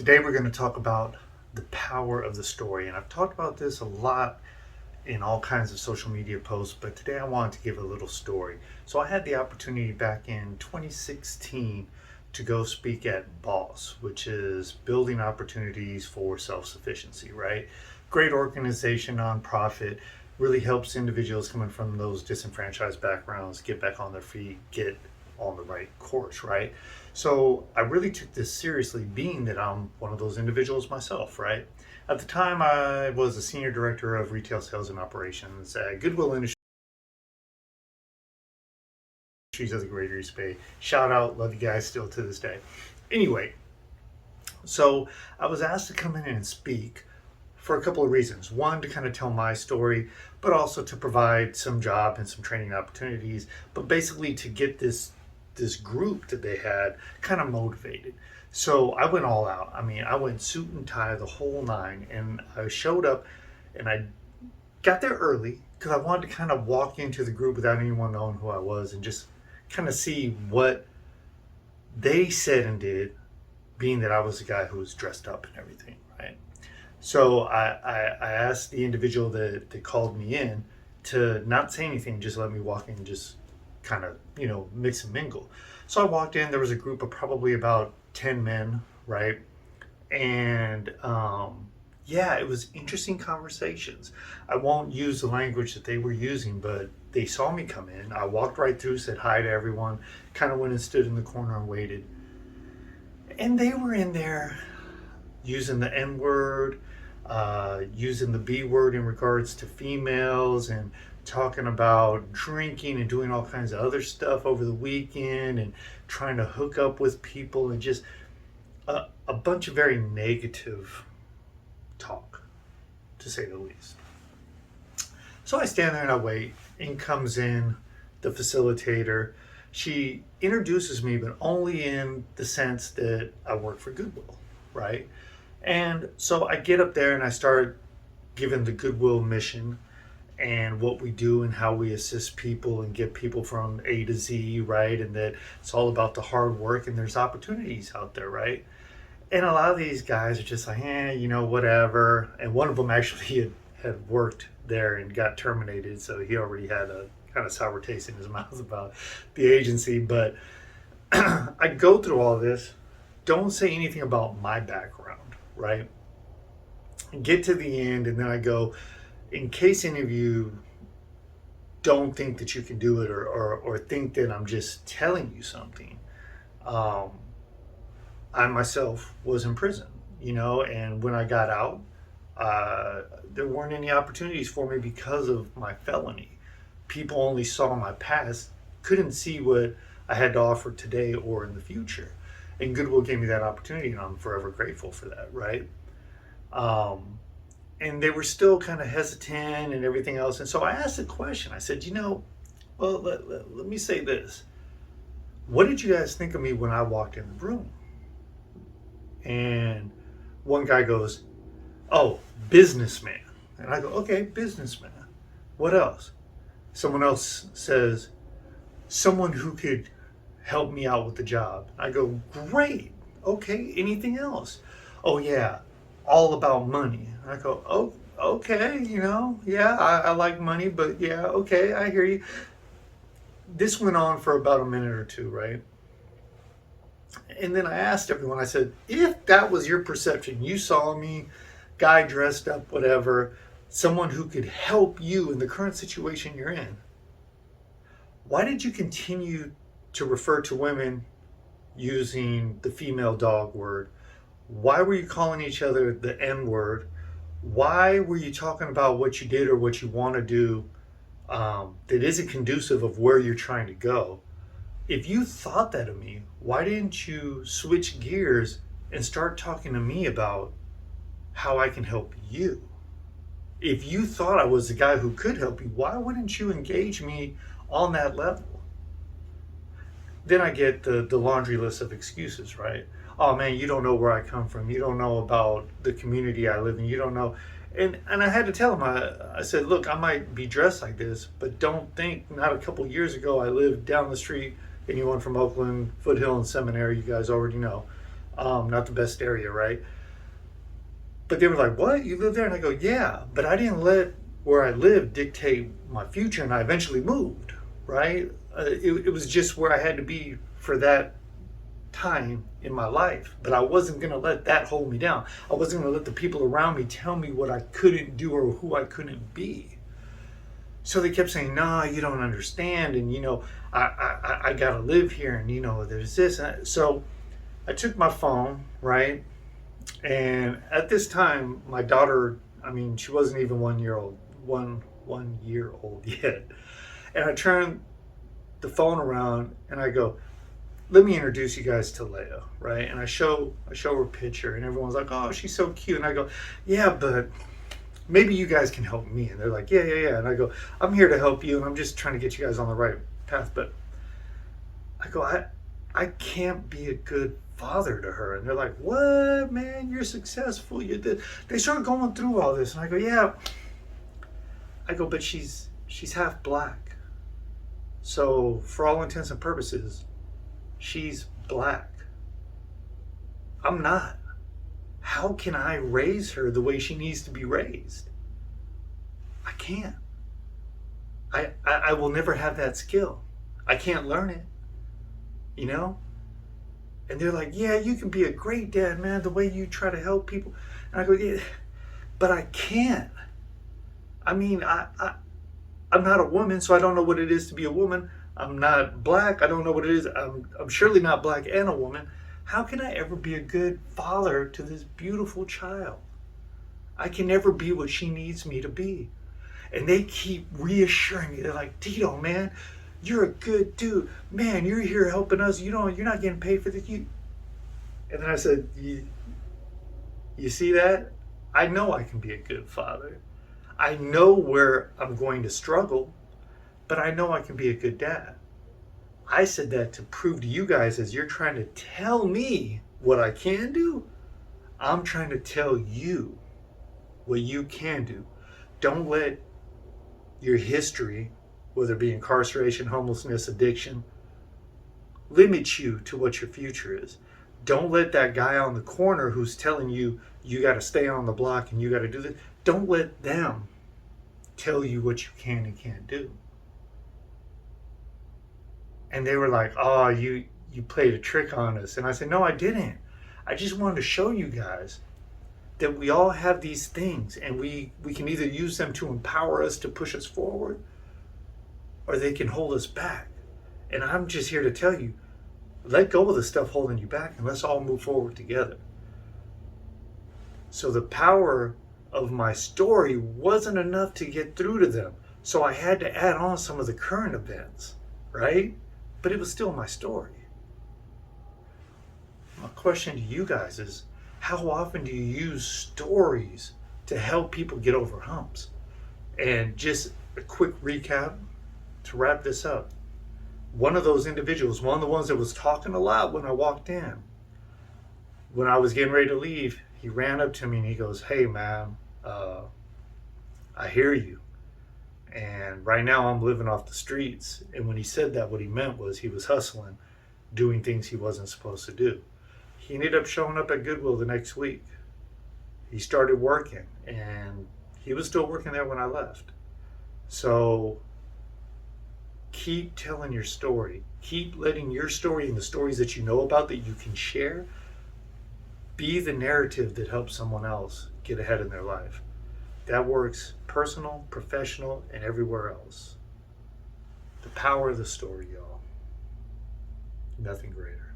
Today we're going to talk about the power of the story. And I've talked about this a lot in all kinds of social media posts, but today I wanted to give a little story. So I had the opportunity back in 2016 to go speak at Boss, which is Building Opportunities for Self-Sufficiency, right? Great organization, nonprofit, really helps individuals coming from those disenfranchised backgrounds get back on their feet, get on the right course, right? So I really took this seriously, being that I'm one of those individuals myself, right? At the time, I was a senior director of retail sales and operations at Goodwill Industries of the Greater East Bay. Shout out, love you guys still to this day. Anyway, so I was asked to come in and speak for a couple of reasons. One, to kind of tell my story, but also to provide some job and some training opportunities, but basically to get this group that they had kind of motivated. So I went all out. I mean, I went suit and tie, the whole nine, and I showed up and I got there early because I wanted to kind of walk into the group without anyone knowing who I was and just kind of see what they said and did, being that I was the guy who was dressed up and everything, right? So I asked the individual that called me in to not say anything, just let me walk in and just kind of, mix and mingle. So I walked in, there was a group of probably about 10 men, right? And yeah, it was interesting conversations. I won't use the language that they were using, but they saw me come in. I walked right through, said hi to everyone, kind of went and stood in the corner and waited. And they were in there using the N word, using the B word in regards to females, and talking about drinking and doing all kinds of other stuff over the weekend and trying to hook up with people, and just a bunch of very negative talk, to say the least. So I stand there and I wait. In comes in the facilitator. She introduces me, but only in the sense that I work for Goodwill, right? And so I get up there and I start giving the Goodwill mission and what we do and how we assist people and get people from A to Z, right? And that it's all about the hard work and there's opportunities out there, right? And a lot of these guys are just like, whatever. And one of them actually had worked there and got terminated, so he already had a kind of sour taste in his mouth about the agency. But I go through all this, don't say anything about my background, right? Get to the end, and then I go, in case any of you don't think that you can do it, or think that I'm just telling you something, I myself was in prison, and when I got out, there weren't any opportunities for me because of my felony. People only saw my past, couldn't see what I had to offer today or in the future. And Goodwill gave me that opportunity, and I'm forever grateful for that, right? And they were still kind of hesitant and everything else. And so I asked a question. I said, well, let me say this. What did you guys think of me when I walked in the room? And one guy goes, oh, businessman. And I go, okay, businessman. What else? Someone else says, someone who could help me out with the job. I go, great. Okay, anything else? Oh, yeah, all about money. I go, oh, okay, yeah, I like money, but yeah, okay, I hear you. This went on for about a minute or two, right? And then I asked everyone, I said, if that was your perception, you saw me, guy dressed up, whatever, someone who could help you in the current situation you're in, why did you continue to refer to women using the female dog word? Why were you calling each other the N word? Why were you talking about what you did or what you want to do that isn't conducive of where you're trying to go? If you thought that of me, why didn't you switch gears and start talking to me about how I can help you? If you thought I was the guy who could help you, why wouldn't you engage me on that level? Then I get the laundry list of excuses, right? Oh man, you don't know where I come from. You don't know about the community I live in. You don't know. And I had to tell him, I said, look, I might be dressed like this, but don't think, not a couple years ago, I lived down the street. Anyone from Oakland, Foothill and Seminary, you guys already know. Not the best area, right? But they were like, what? You live there? And I go, yeah, but I didn't let where I lived dictate my future, and I eventually moved, right? It was just where I had to be for that time in my life, but I wasn't going to let that hold me down. I wasn't going to let the people around me tell me what I couldn't do or who I couldn't be. So they kept saying, nah, you don't understand, and I gotta live here, and there's this. So I took my phone, right? And at this time, my daughter, I mean, she wasn't even 1 year old, one year old yet. And I turned the phone around and I go, let me introduce you guys to Leia, right? And I show her picture, and everyone's like, oh, she's so cute. And I go, yeah, but maybe you guys can help me. And they're like, yeah, yeah, yeah. And I go, I'm here to help you, and I'm just trying to get you guys on the right path. But I go, I can't be a good father to her. And they're like, what, man? You're successful. You're this. They start going through all this, and I go, yeah. I go, but she's half black. So for all intents and purposes, she's black. I'm not. How can I raise her the way she needs to be raised? I can't. I will never have that skill. I can't learn it. And they're like, yeah, you can be a great dad, man, the way you try to help people. And I go, yeah, but I can't. I mean, I'm not a woman, so I don't know what it is to be a woman. I'm not black. I don't know what it is. I'm surely not black and a woman. How can I ever be a good father to this beautiful child? I can never be what she needs me to be. And they keep reassuring me. They're like, Tito, man, you're a good dude. Man, you're here helping us. You're not getting paid for this. And then I said, you see that? I know I can be a good father. I know where I'm going to struggle, but I know I can be a good dad. I said that to prove to you guys, as you're trying to tell me what I can do, I'm trying to tell you what you can do. Don't let your history, whether it be incarceration, homelessness, addiction, limit you to what your future is. Don't let that guy on the corner who's telling you you got to stay on the block and you got to do this, don't let them tell you what you can and can't do. And they were like, oh, you played a trick on us. And I said, no, I didn't. I just wanted to show you guys that we all have these things, and we can either use them to empower us to push us forward, or they can hold us back. And I'm just here to tell you, let go of the stuff holding you back, and let's all move forward together. So the power of my story wasn't enough to get through to them. So I had to add on some of the current events, right? But it was still my story. My question to you guys is, how often do you use stories to help people get over humps? And just a quick recap to wrap this up. One of those individuals, one of the ones that was talking a lot when I walked in, when I was getting ready to leave, he ran up to me and he goes, hey man, I hear you. And right now I'm living off the streets. And when he said that, what he meant was he was hustling, doing things he wasn't supposed to do. He ended up showing up at Goodwill the next week. He started working, and he was still working there when I left. So keep telling your story. Keep letting your story and the stories that you know about that you can share be the narrative that helps someone else get ahead in their life. That works personal, professional, and everywhere else. The power of the story, y'all. Nothing greater.